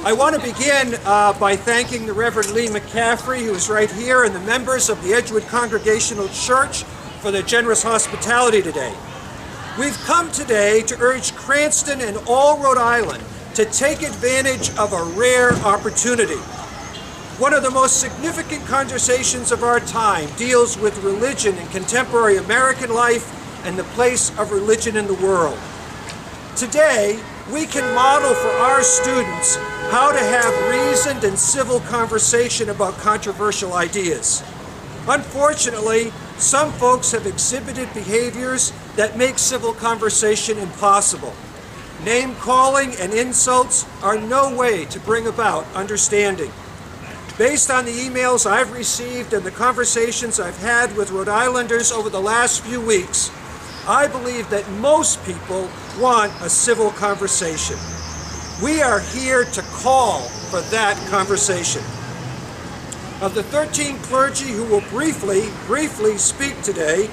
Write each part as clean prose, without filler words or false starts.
I want to begin by thanking the Reverend Lee McCaffrey, who is right here, and the members of the Edgewood Congregational Church for their generous hospitality today. We've come today to urge Cranston and all Rhode Island to take advantage of a rare opportunity. One of the most significant conversations of our time deals with religion in contemporary American life and the place of religion in the world. Today, we can model for our students how to have reasoned and civil conversation about controversial ideas. Unfortunately, some folks have exhibited behaviors that make civil conversation impossible. Name-calling and insults are no way to bring about understanding. Based on the emails I've received and the conversations I've had with Rhode Islanders over the last few weeks, I believe that most people want a civil conversation. We are here to call for that conversation. Of the 13 clergy who will briefly speak today,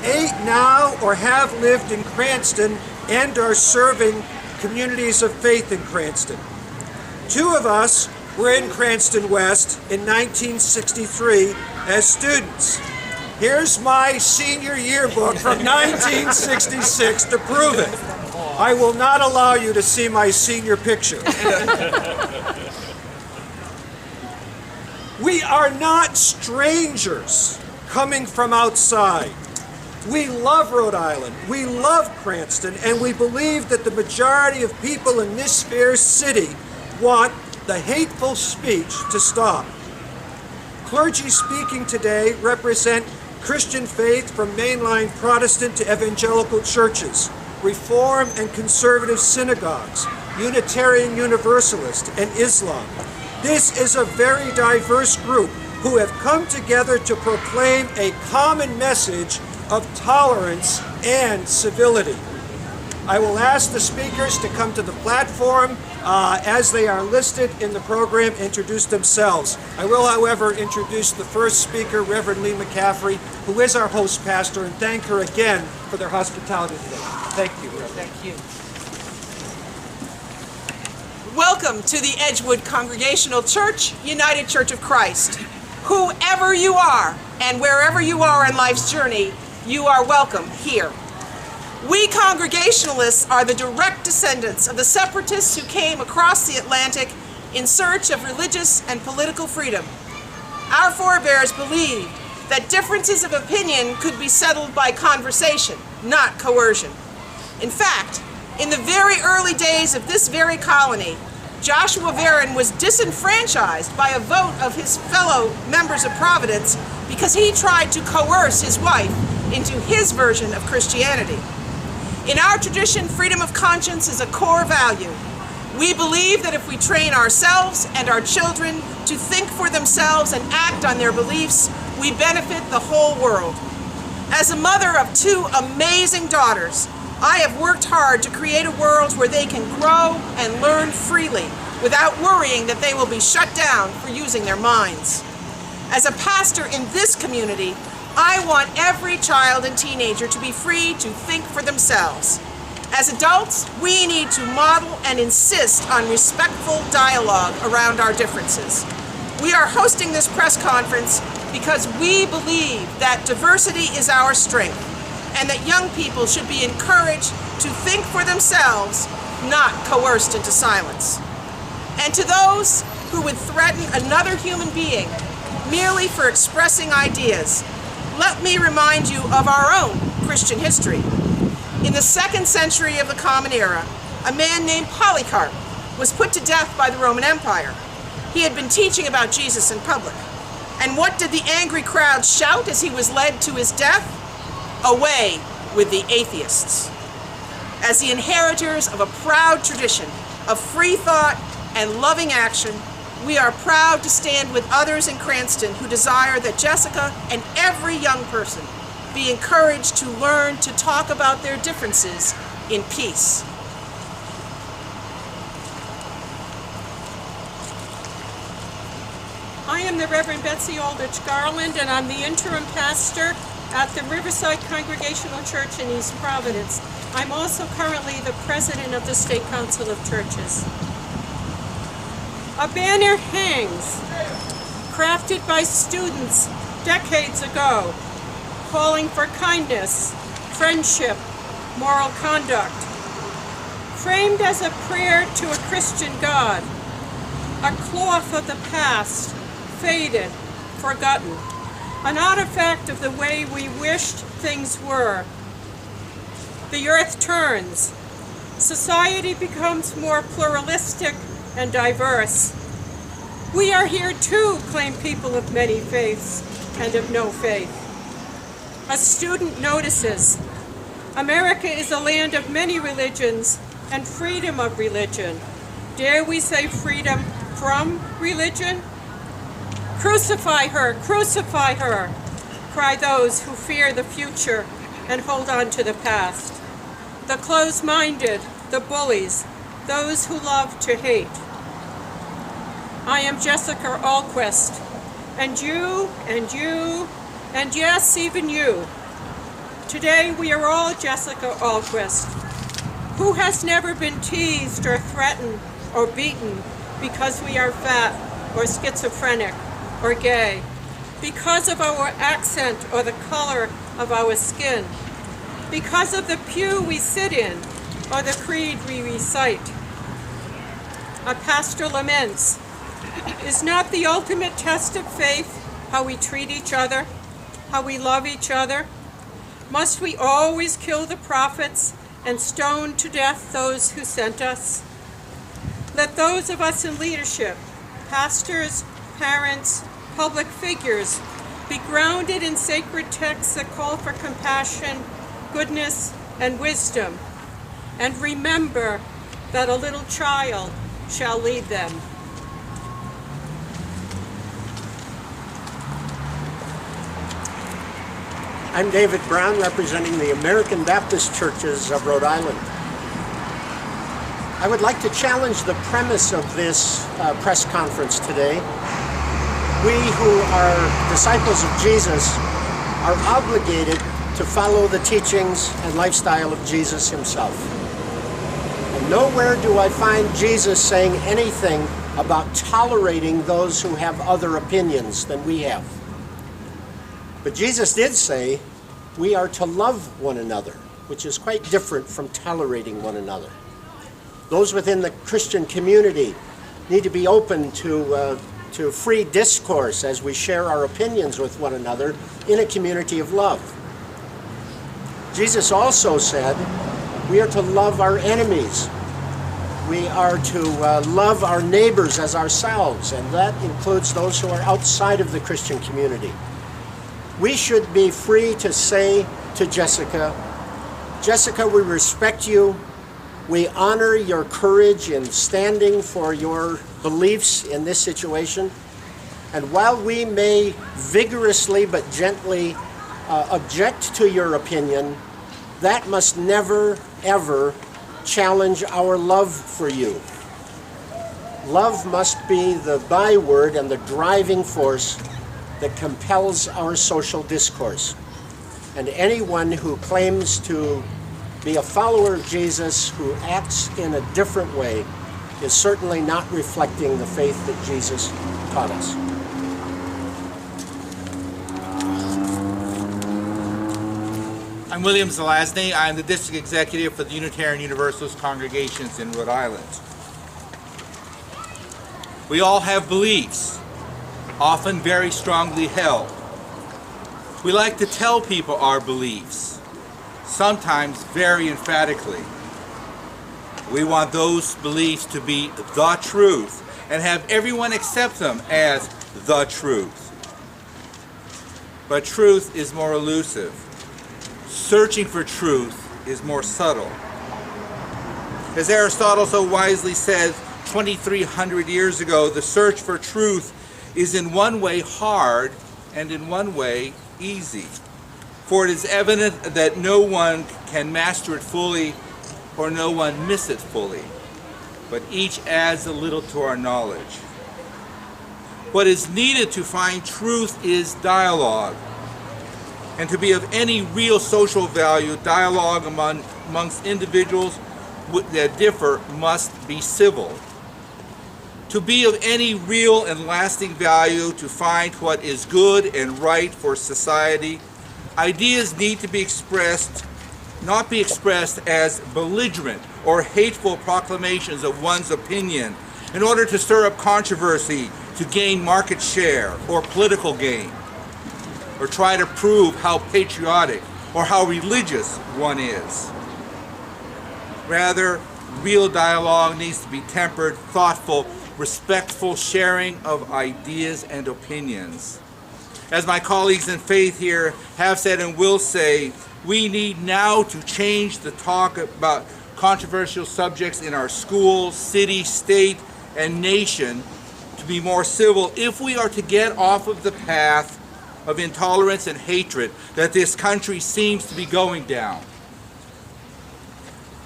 8 now or have lived in Cranston and are serving communities of faith in Cranston. 2 of us were in Cranston West in 1963 as students. Here's my senior yearbook from 1966 to prove it. I will not allow you to see my senior picture. We are not strangers coming from outside. We love Rhode Island, we love Cranston, and we believe that the majority of people in this fair city want the hateful speech to stop. Clergy speaking today represent Christian faith from mainline Protestant to evangelical churches, Reform and conservative synagogues, Unitarian Universalist, and Islam. This is a very diverse group who have come together to proclaim a common message of tolerance and civility. I will ask the speakers to come to the platform as they are listed in the program, introduce themselves. I will, however, introduce the first speaker, Reverend Lee McCaffrey, who is our host pastor, and thank her again for their hospitality today. Thank you. Thank you. Welcome to the Edgewood Congregational Church, United Church of Christ. Whoever you are and wherever you are in life's journey, you are welcome here. We Congregationalists are the direct descendants of the separatists who came across the Atlantic in search of religious and political freedom. Our forebears believed that differences of opinion could be settled by conversation, not coercion. In fact, in the very early days of this very colony, Joshua Barron was disenfranchised by a vote of his fellow members of Providence because he tried to coerce his wife into his version of Christianity. In our tradition, freedom of conscience is a core value. We believe that if we train ourselves and our children to think for themselves and act on their beliefs, we benefit the whole world. As a mother of 2 amazing daughters, I have worked hard to create a world where they can grow and learn freely without worrying that they will be shut down for using their minds. As a pastor in this community, I want every child and teenager to be free to think for themselves. As adults, we need to model and insist on respectful dialogue around our differences. We are hosting this press conference because we believe that diversity is our strength and that young people should be encouraged to think for themselves, not coerced into silence. And to those who would threaten another human being merely for expressing ideas, let me remind you of our own Christian history. In the 2nd century of the Common Era, a man named Polycarp was put to death by the Roman Empire. He had been teaching about Jesus in public. And what did the angry crowd shout as he was led to his death? Away with the atheists. As the inheritors of a proud tradition of free thought and loving action, we are proud to stand with others in Cranston who desire that Jessica and every young person be encouraged to learn to talk about their differences in peace. I am the Reverend Betsy Aldrich Garland, and I'm the interim pastor at the Riverside Congregational Church in East Providence. I'm also currently the president of the State Council of Churches. A banner hangs, crafted by students decades ago, calling for kindness, friendship, moral conduct. Framed as a prayer to a Christian God, a cloth of the past, faded, forgotten, an artifact of the way we wished things were. The earth turns. Society becomes more pluralistic and diverse. We are here too, claim people of many faiths and of no faith. A student notices, America is a land of many religions and freedom of religion. Dare we say freedom from religion? Crucify her, cry those who fear the future and hold on to the past. The closed-minded, the bullies, those who love to hate. I am Jessica Ahlquist, and you, and yes, even you. Today we are all Jessica Ahlquist. Who has never been teased or threatened or beaten because we are fat or schizophrenic or gay, because of our accent or the color of our skin, because of the pew we sit in or the creed we recite? A pastor laments, is not the ultimate test of faith how we treat each other, how we love each other? Must we always kill the prophets and stone to death those who sent us? Let those of us in leadership, pastors, parents, public figures, be grounded in sacred texts that call for compassion, goodness, and wisdom, and remember that a little child shall lead them. I'm David Brown, representing the American Baptist Churches of Rhode Island. I would like to challenge the premise of this press conference today. We who are disciples of Jesus are obligated to follow the teachings and lifestyle of Jesus himself. And nowhere do I find Jesus saying anything about tolerating those who have other opinions than we have. But Jesus did say we are to love one another, which is quite different from tolerating one another. Those within the Christian community need to be open to free discourse as we share our opinions with one another in a community of love. Jesus also said we are to love our enemies. We are to love our neighbors as ourselves, and that includes those who are outside of the Christian community. We should be free to say to Jessica, Jessica, we respect you. We honor your courage in standing for your beliefs in this situation. And while we may vigorously but gently object to your opinion, that must never, ever challenge our love for you. Love must be the byword and the driving force that compels our social discourse. And anyone who claims to be a follower of Jesus who acts in a different way is certainly not reflecting the faith that Jesus taught us. I'm William Zelazny. I'm the district executive for the Unitarian Universalist congregations in Rhode Island. We all have beliefs, often very strongly held. We like to tell people our beliefs, sometimes very emphatically. We want those beliefs to be the truth and have everyone accept them as the truth. But truth is more elusive. Searching for truth is more subtle. As Aristotle so wisely said 2,300 years ago, the search for truth is in one way hard and in one way easy. For it is evident that no one can master it fully or no one miss it fully, but each adds a little to our knowledge. What is needed to find truth is dialogue. And to be of any real social value, dialogue amongst individuals that differ must be civil. To be of any real and lasting value, to find what is good and right for society, ideas need to be expressed, not be expressed as belligerent or hateful proclamations of one's opinion in order to stir up controversy, to gain market share or political gain, or try to prove how patriotic or how religious one is. Rather, real dialogue needs to be tempered, thoughtful, respectful sharing of ideas and opinions. As my colleagues in faith here have said and will say, we need now to change the talk about controversial subjects in our schools, city, state, and nation to be more civil if we are to get off of the path of intolerance and hatred that this country seems to be going down.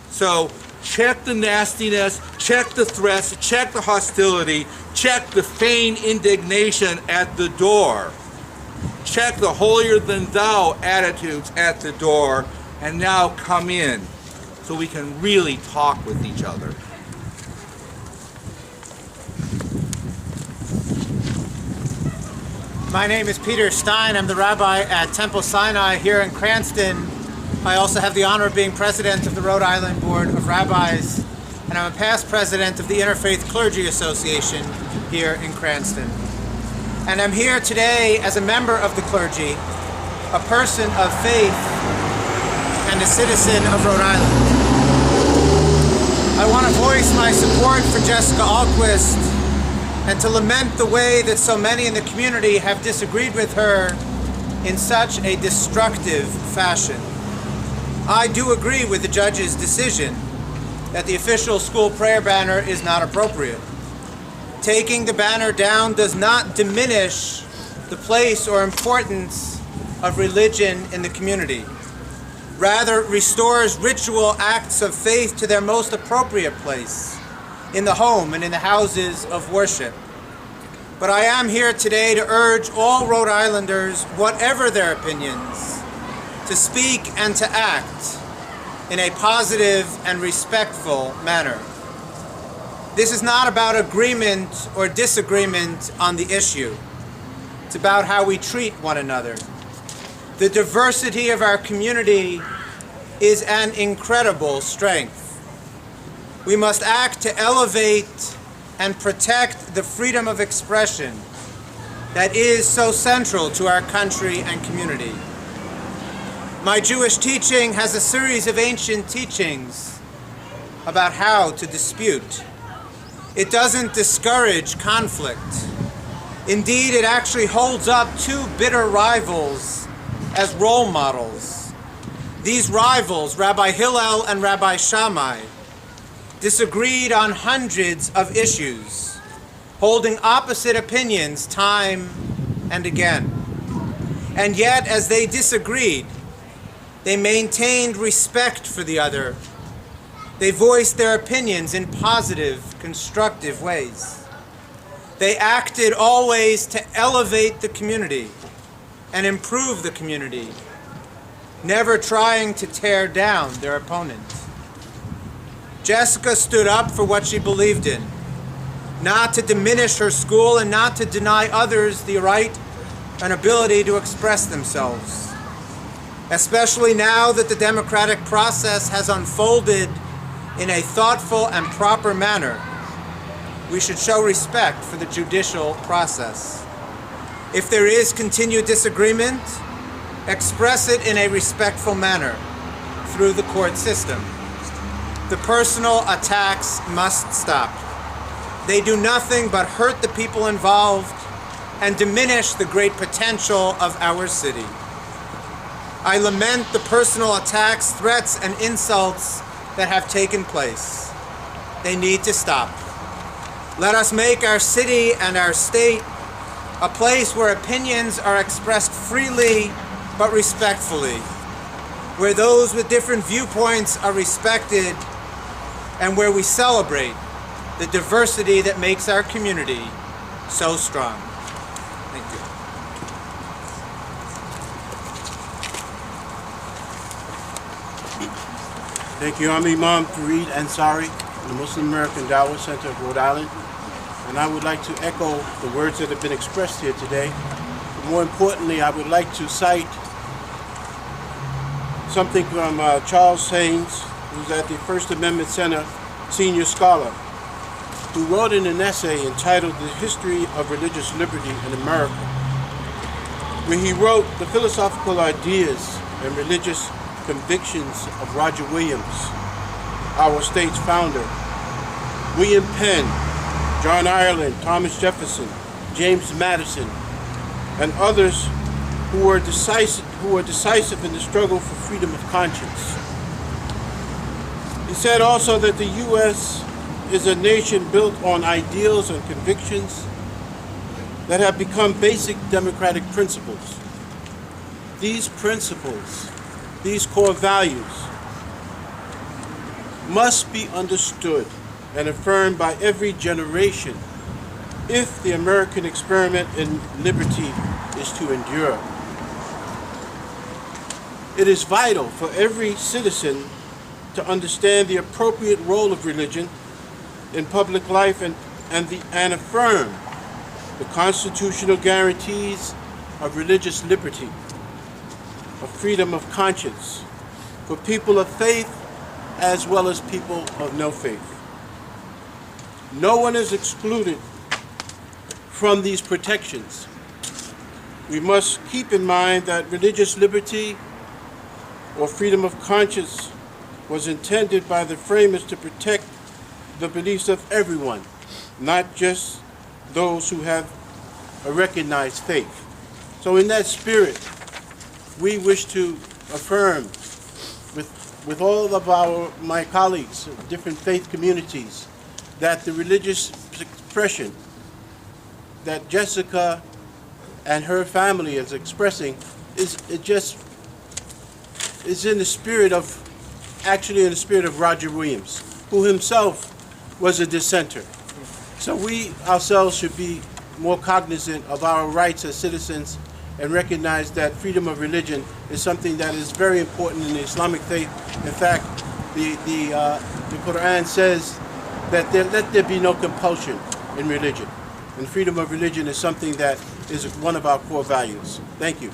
So check the nastiness, check the threats, check the hostility, check the feigned indignation at the door. Check the holier-than-thou attitudes at the door, and now come in so we can really talk with each other. My name is Peter Stein. I'm the rabbi at Temple Sinai here in Cranston. I also have the honor of being president of the Rhode Island Board of Rabbis, and I'm a past president of the Interfaith Clergy Association here in Cranston. And I'm here today as a member of the clergy, a person of faith, and a citizen of Rhode Island. I want to voice my support for Jessica Ahlquist and to lament the way that so many in the community have disagreed with her in such a destructive fashion. I do agree with the judge's decision that the official school prayer banner is not appropriate. Taking the banner down does not diminish the place or importance of religion in the community. Rather, it restores ritual acts of faith to their most appropriate place, in the home and in the houses of worship. But I am here today to urge all Rhode Islanders, whatever their opinions, to speak and to act in a positive and respectful manner. This is not about agreement or disagreement on the issue. It's about how we treat one another. The diversity of our community is an incredible strength. We must act to elevate and protect the freedom of expression that is so central to our country and community. My Jewish teaching has a series of ancient teachings about how to dispute. It doesn't discourage conflict. Indeed, it actually holds up two bitter rivals as role models. These rivals, Rabbi Hillel and Rabbi Shammai, disagreed on hundreds of issues, holding opposite opinions time and again. And yet, as they disagreed, they maintained respect for the other. They voiced their opinions in positive, constructive ways. They acted always to elevate the community and improve the community, never trying to tear down their opponent. Jessica stood up for what she believed in, not to diminish her school and not to deny others the right and ability to express themselves. Especially now that the democratic process has unfolded in a thoughtful and proper manner, we should show respect for the judicial process. If there is continued disagreement, express it in a respectful manner through the court system. The personal attacks must stop. They do nothing but hurt the people involved and diminish the great potential of our city. I lament the personal attacks, threats, and insults that have taken place. They need to stop. Let us make our city and our state a place where opinions are expressed freely but respectfully, where those with different viewpoints are respected, and where we celebrate the diversity that makes our community so strong. Thank you. Thank you. I'm Imam Fareed Ansari from the Muslim American Dawah Center of Rhode Island. and I would like to echo the words that have been expressed here today. But more importantly, I would like to cite something from Charles Haynes, who's at the First Amendment Center senior scholar, who wrote in an essay entitled The History of Religious Liberty in America, where he wrote the philosophical ideas and religious convictions of Roger Williams, our state's founder, William Penn, John Ireland, Thomas Jefferson, James Madison, and others who were decisive in the struggle for freedom of conscience. He said also that the U.S. is a nation built on ideals and convictions that have become basic democratic principles. These principles, these core values, must be understood and affirmed by every generation if the American experiment in liberty is to endure. It is vital for every citizen to understand the appropriate role of religion in public life and affirm the constitutional guarantees of religious liberty, of freedom of conscience, for people of faith as well as people of no faith. No one is excluded from these protections. We must keep in mind that religious liberty or freedom of conscience was intended by the framers to protect the beliefs of everyone, not just those who have a recognized faith. So in that spirit, we wish to affirm with all of my colleagues of different faith communities that the religious expression that Jessica and her family is expressing is in the spirit of Roger Williams, who himself was a dissenter. So we ourselves should be more cognizant of our rights as citizens and recognize that freedom of religion is something that is very important in the Islamic faith. In fact, the Quran says that let there be no compulsion in religion. And freedom of religion is something that is one of our core values. Thank you.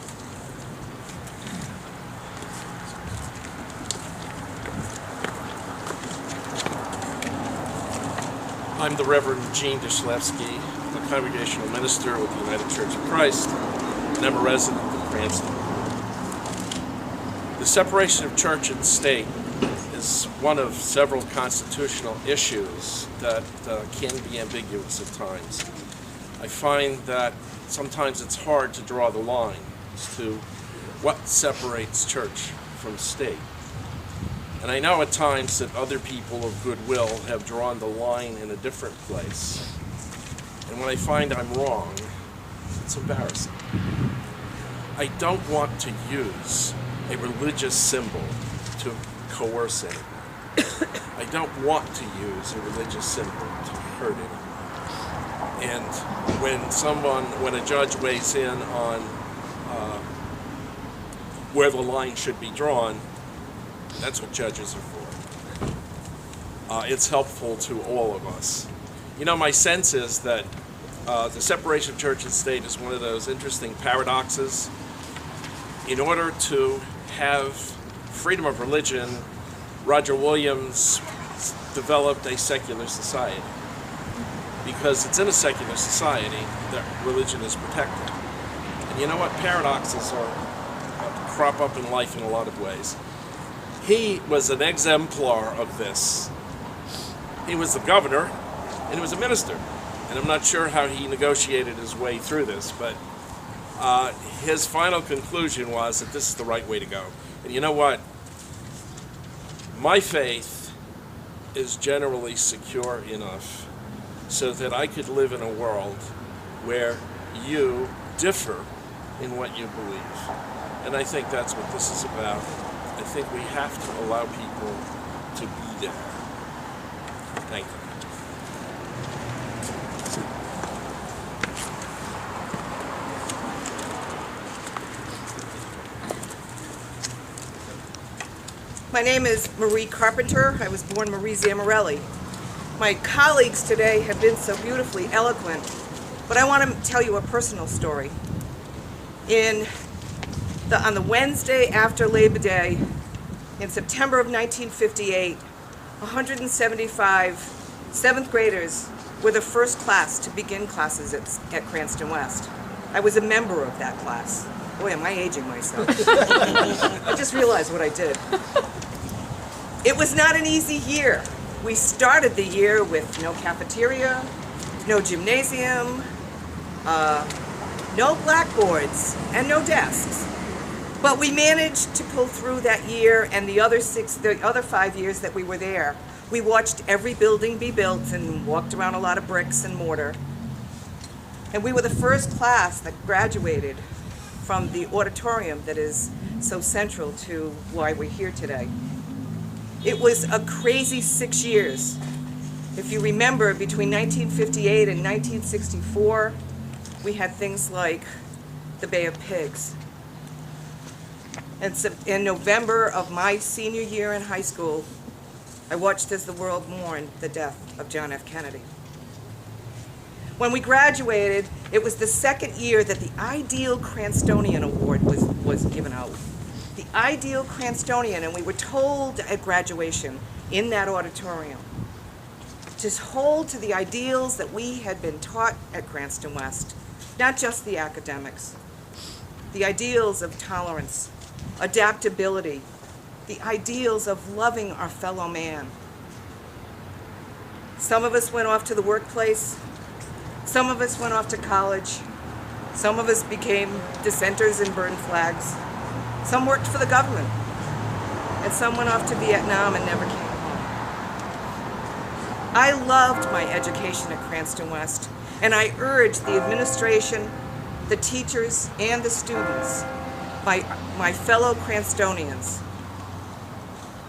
I'm the Reverend Gene Dishlevsky. I'm a congregational minister with the United Church of Christ, and I'm a resident of Cranston. The separation of church and state is one of several constitutional issues that can be ambiguous at times. I find that sometimes it's hard to draw the line as to what separates church from state. And I know at times that other people of goodwill have drawn the line in a different place. And when I find I'm wrong, it's embarrassing. I don't want to use a religious symbol to coerce anyone. I don't want to use a religious symbol to hurt anyone. And when a judge weighs in on where the line should be drawn, that's what judges are for. It's helpful to all of us. You know, my sense is that the separation of church and state is one of those interesting paradoxes. In order to have freedom of religion, Roger Williams developed a secular society. Because it's in a secular society that religion is protected. And you know what? Paradoxes crop up in life in a lot of ways. He was an exemplar of this. He was the governor, and he was a minister. And I'm not sure how he negotiated his way through this, but his final conclusion was that this is the right way to go. And you know what? My faith is generally secure enough so that I could live in a world where you differ in what you believe. And I think that's what this is about. I think we have to allow people to be there. Thank you. My name is Marie Carpenter. I was born Marie Zamorelli. My colleagues today have been so beautifully eloquent, but I want to tell you a personal story. On the Wednesday after Labor Day, in September of 1958, 175 seventh graders were the first class to begin classes at Cranston West. I was a member of that class. Boy, am I aging myself. I just realized what I did. It was not an easy year. We started the year with no cafeteria, no gymnasium, no blackboards, and no desks. But we managed to pull through that year, and the other 5 years that we were there, we watched every building be built and walked around a lot of bricks and mortar. And we were the first class that graduated from the auditorium that is so central to why we're here today. It was a crazy 6 years. If you remember, between 1958 and 1964, we had things like the Bay of Pigs. And so in November of my senior year in high school, I watched as the world mourned the death of John F. Kennedy. When we graduated, it was the second year that the Ideal Cranstonian Award was given out. The Ideal Cranstonian, and we were told at graduation in that auditorium to hold to the ideals that we had been taught at Cranston West, not just the academics, the ideals of tolerance, adaptability, the ideals of loving our fellow man. Some of us went off to the workplace, some of us went off to college, some of us became dissenters and burned flags, some worked for the government, and some went off to Vietnam and never came home. I loved my education at Cranston West, and I urge the administration, the teachers, and the students, my fellow Cranstonians,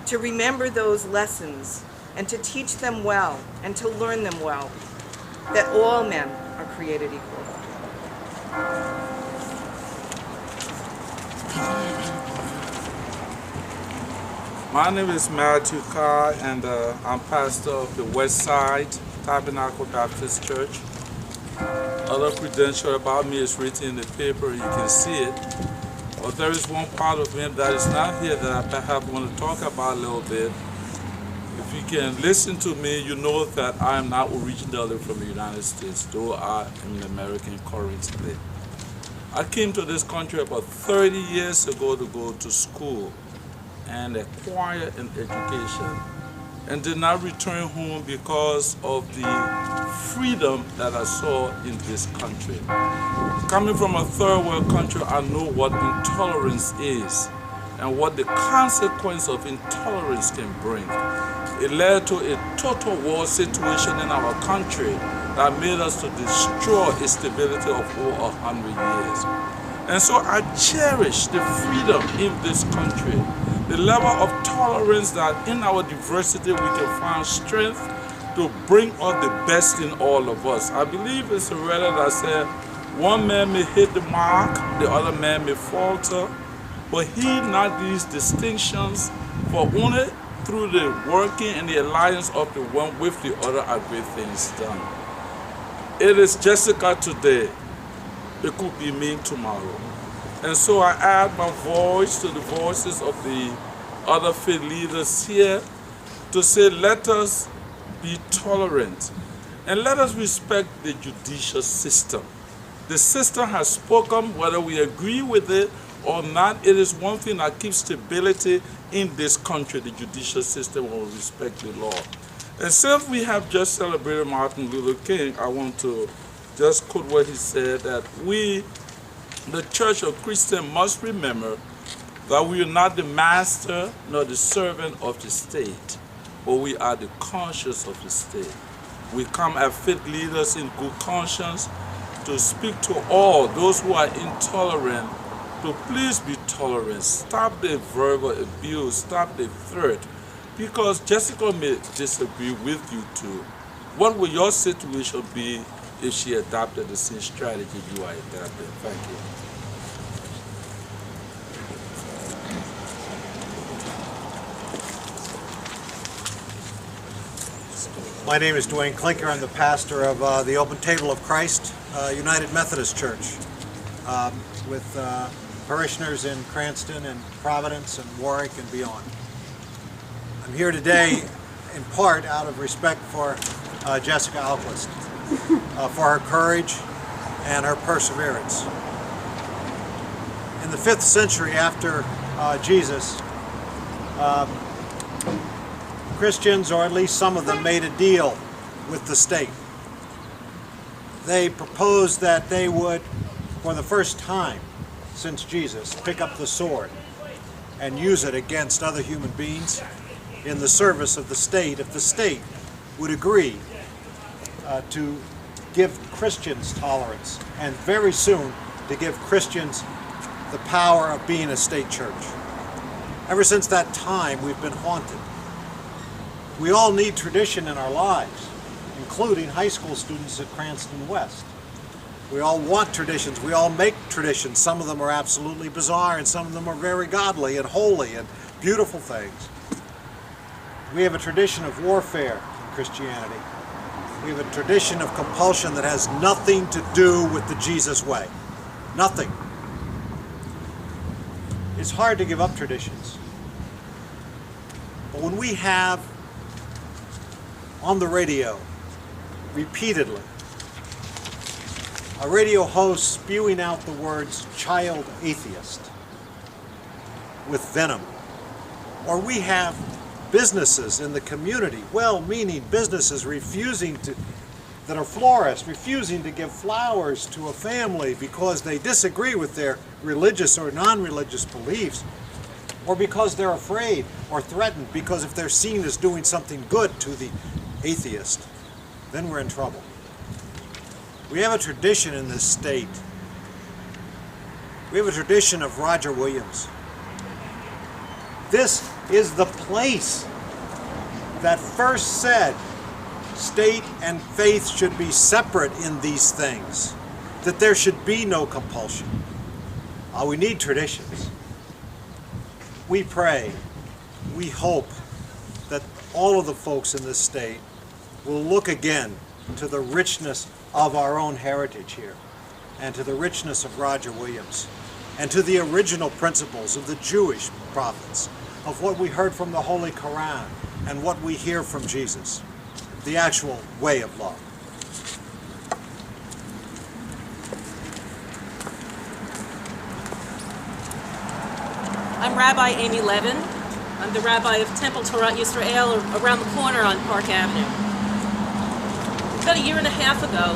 to remember those lessons and to teach them well and to learn them well, that all men are created equal. My name is Matthew Carr, and I'm pastor of the West Side Tabernacle Baptist Church. Other credential about me is written in the paper, you can see it. But there is one part of me that is not here that I perhaps want to talk about a little bit. If you can listen to me, you know that I am not originally from the United States, though I am an American currently. I came to this country about 30 years ago to go to school and acquire an education, and did not return home because of the freedom that I saw in this country. Coming from a third world country, I know what intolerance is and what the consequence of intolerance can bring. It led to a total war situation in our country that made us to destroy its stability of over 100 years. And so I cherish the freedom in this country, the level of tolerance that in our diversity we can find strength to bring out the best in all of us. I believe it's a writer that said, one man may hit the mark, the other man may falter, but heed not these distinctions, for only through the working and the alliance of the one with the other are great things done. It is Jessica today, it could be me tomorrow. And so I add my voice to the voices of the other faith leaders here to say, let us be tolerant and let us respect the judicial system. The system has spoken, whether we agree with it or not. It is one thing that keeps stability in this country. The judicial system will respect the law. And since we have just celebrated Martin Luther King, I want to just quote what he said, that we, the Church of Christians, must remember that we are not the master nor the servant of the state, but we are the conscience of the state. We come as faith leaders in good conscience to speak to all those who are intolerant, to please be tolerant. Stop the verbal abuse, stop the threat, because Jessica may disagree with you too. What would your situation be if she adopted the same strategy you are adopting? Thank you. My name is Dwayne Klinker. I'm the pastor of the Open Table of Christ United Methodist Church with parishioners in Cranston and Providence and Warwick and beyond. I'm here today in part out of respect for Jessica Ahlquist, for her courage and her perseverance. In the 5th century after Jesus, Christians, or at least some of them, made a deal with the state. They proposed that they would, for the first time since Jesus, pick up the sword and use it against other human beings in the service of the state if the state would agree to give Christians tolerance, and very soon to give Christians the power of being a state church. Ever since that time, we've been haunted. We all need tradition in our lives, including high school students at Cranston West. We all want traditions. We all make traditions. Some of them are absolutely bizarre, and some of them are very godly and holy and beautiful things. We have a tradition of warfare in Christianity. We have a tradition of compulsion that has nothing to do with the Jesus way. Nothing. It's hard to give up traditions. But when we have on the radio repeatedly a radio host spewing out the words child atheist with venom, or we have businesses in the community, well-meaning businesses that are florists, refusing to give flowers to a family because they disagree with their religious or non-religious beliefs, or because they're afraid or threatened because if they're seen as doing something good to the atheist, then we're in trouble. We have a tradition in this state. We have a tradition of Roger Williams. This is the place that first said state and faith should be separate in these things, that there should be no compulsion. We need traditions. We pray, we hope that all of the folks in this state will look again to the richness of our own heritage here, and to the richness of Roger Williams, and to the original principles of the Jewish prophets, of what we heard from the Holy Quran, and what we hear from Jesus, the actual way of love. I'm Rabbi Amy Levin. I'm the rabbi of Temple Torah Yisrael around the corner on Park Avenue. About a year and a half ago,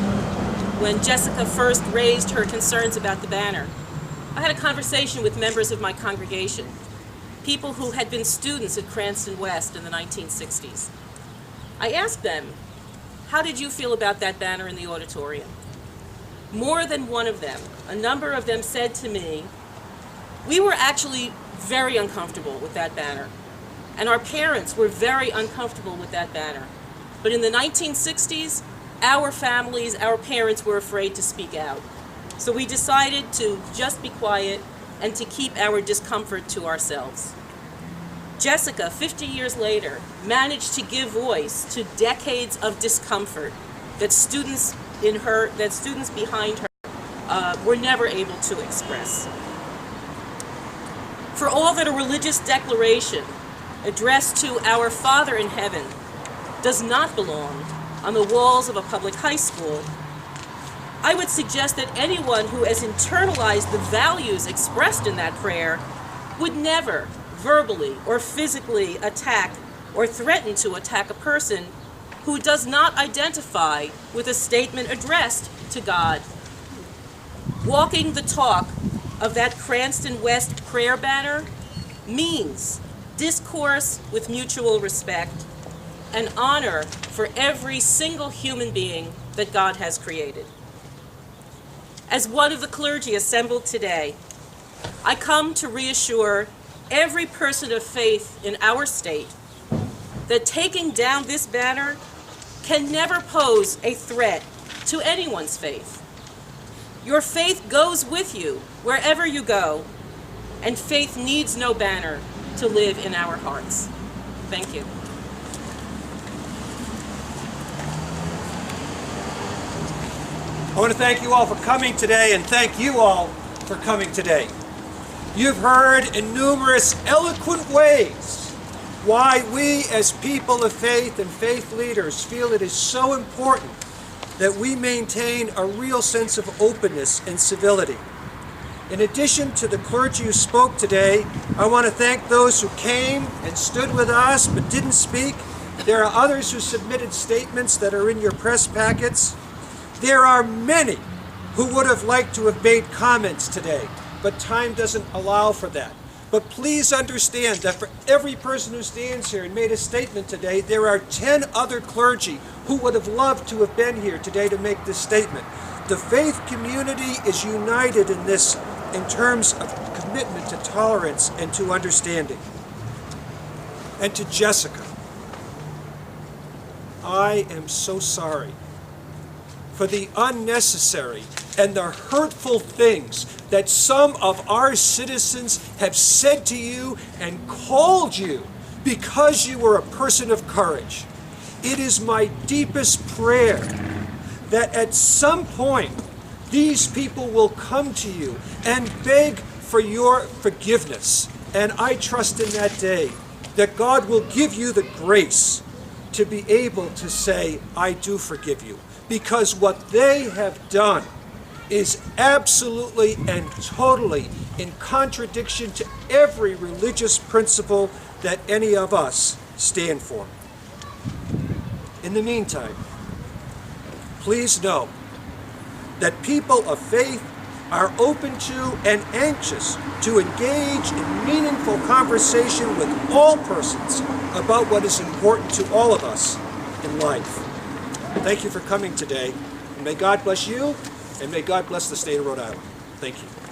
when Jessica first raised her concerns about the banner, I had a conversation with members of my congregation, people who had been students at Cranston West in the 1960s. I asked them, how did you feel about that banner in the auditorium? More than one of them, a number of them said to me, we were actually very uncomfortable with that banner, and our parents were very uncomfortable with that banner. But in the 1960s, our families, our parents were afraid to speak out. So we decided to just be quiet and to keep our discomfort to ourselves. Jessica, 50 years later, managed to give voice to decades of discomfort that students behind her were never able to express. For all that a religious declaration addressed to our Father in heaven does not belong on the walls of a public high school, I would suggest that anyone who has internalized the values expressed in that prayer would never verbally or physically attack or threaten to attack a person who does not identify with a statement addressed to God. Walking the talk of that Cranston West prayer banner means discourse with mutual respect and honor for every single human being that God has created. As one of the clergy assembled today, I come to reassure every person of faith in our state that taking down this banner can never pose a threat to anyone's faith. Your faith goes with you wherever you go, and faith needs no banner to live in our hearts. Thank you. I want to thank you all for coming today, and thank you all for coming today. You've heard in numerous eloquent ways why we as people of faith and faith leaders feel it is so important that we maintain a real sense of openness and civility. In addition to the clergy who spoke today, I want to thank those who came and stood with us but didn't speak. There are others who submitted statements that are in your press packets. There are many who would have liked to have made comments today, but time doesn't allow for that. But please understand that for every person who stands here and made a statement today, there are 10 other clergy who would have loved to have been here today to make this statement. The faith community is united in this in terms of commitment to tolerance and to understanding. And to Jessica, I am so sorry for the unnecessary and the hurtful things that some of our citizens have said to you and called you because you were a person of courage. It is my deepest prayer that at some point these people will come to you and beg for your forgiveness. And I trust in that day that God will give you the grace to be able to say, I do forgive you. Because what they have done is absolutely and totally in contradiction to every religious principle that any of us stand for. In the meantime, please know that people of faith are open to and anxious to engage in meaningful conversation with all persons about what is important to all of us in life. Thank you for coming today. And may God bless you, and may God bless the state of Rhode Island. Thank you.